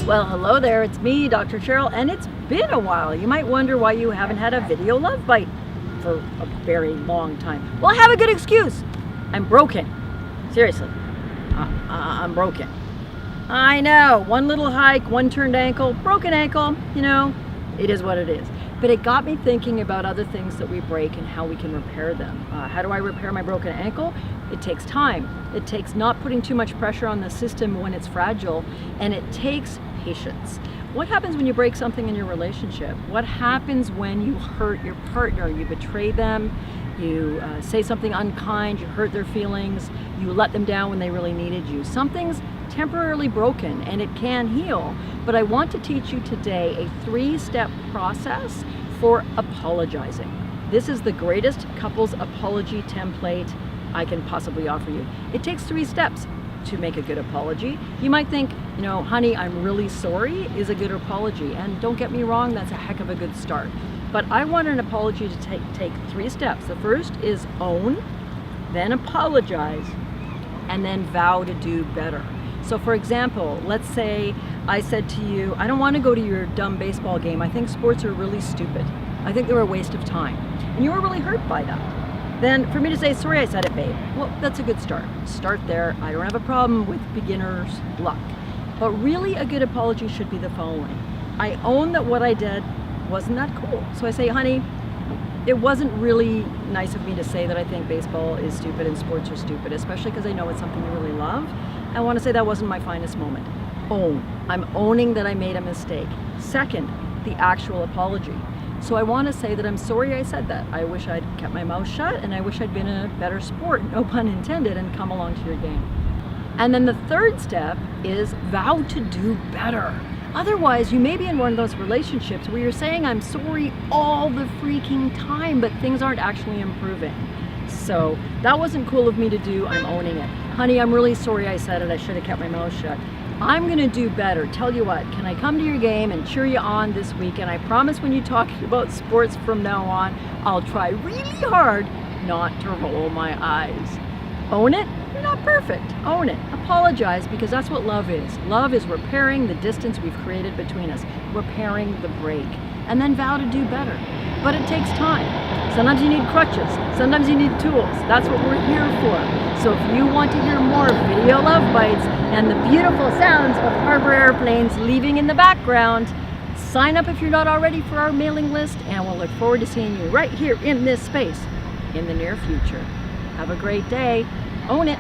Well, hello there, it's me, Dr. Cheryl, and it's been a while. You might wonder why you haven't had a video love bite for a very long time. Well, I have a good excuse. I'm broken. Seriously, I'm broken. I know, one little hike, one turned ankle, broken ankle, it is what it is. But it got me thinking about other things that we break and how we can repair them. How do I repair my broken ankle? It takes time. It takes not putting too much pressure on the system when it's fragile, and it takes patience. What happens when you break something in your relationship? What happens when you hurt your partner? You betray them, you say something unkind, you hurt their feelings, you let them down when they really needed you. Something's temporarily broken and it can heal, but I want to teach you today a 3-step process for apologizing. This is the greatest couples apology template I can possibly offer you. It takes 3 steps to make a good apology. You might think, honey, I'm really sorry is a good apology, and don't get me wrong, that's a heck of a good start. But I want an apology to take 3 steps. The first is own, then apologize, and then vow to do better. So for example, let's say I said to you, I don't want to go to your dumb baseball game. I think sports are really stupid. I think they're a waste of time. And you were really hurt by that. Then for me to say, sorry, I said it, babe. Well, that's a good start. Start there. I don't have a problem with beginner's luck. But really a good apology should be the following. I own that what I did wasn't that cool. So I say, honey, it wasn't really nice of me to say that I think baseball is stupid and sports are stupid, especially because I know it's something you really love. I want to say that wasn't my finest moment. Own. I'm owning that I made a mistake. Second, the actual apology. So I want to say that I'm sorry I said that. I wish I'd kept my mouth shut, and I wish I'd been a better sport, no pun intended, and come along to your game. And then the third step is vow to do better. Otherwise, you may be in one of those relationships where you're saying I'm sorry all the freaking time, but things aren't actually improving. So that wasn't cool of me to do. I'm owning it. Honey, I'm really sorry I said it. I should have kept my mouth shut. I'm gonna do better. Tell you what, can I come to your game and cheer you on this week? And I promise when you talk about sports from now on, I'll try really hard not to roll my eyes. Own it. You're not perfect. Own it. Apologize, because that's what love is. Love is repairing the distance we've created between us, repairing the break, and then vow to do better. But it takes time. Sometimes you need crutches. Sometimes you need tools. That's what we're here for. So if you want to hear more video love bites and the beautiful sounds of harbor airplanes leaving in the background, sign up if you're not already for our mailing list, and we'll look forward to seeing you right here in this space in the near future. Have a great day. Own it.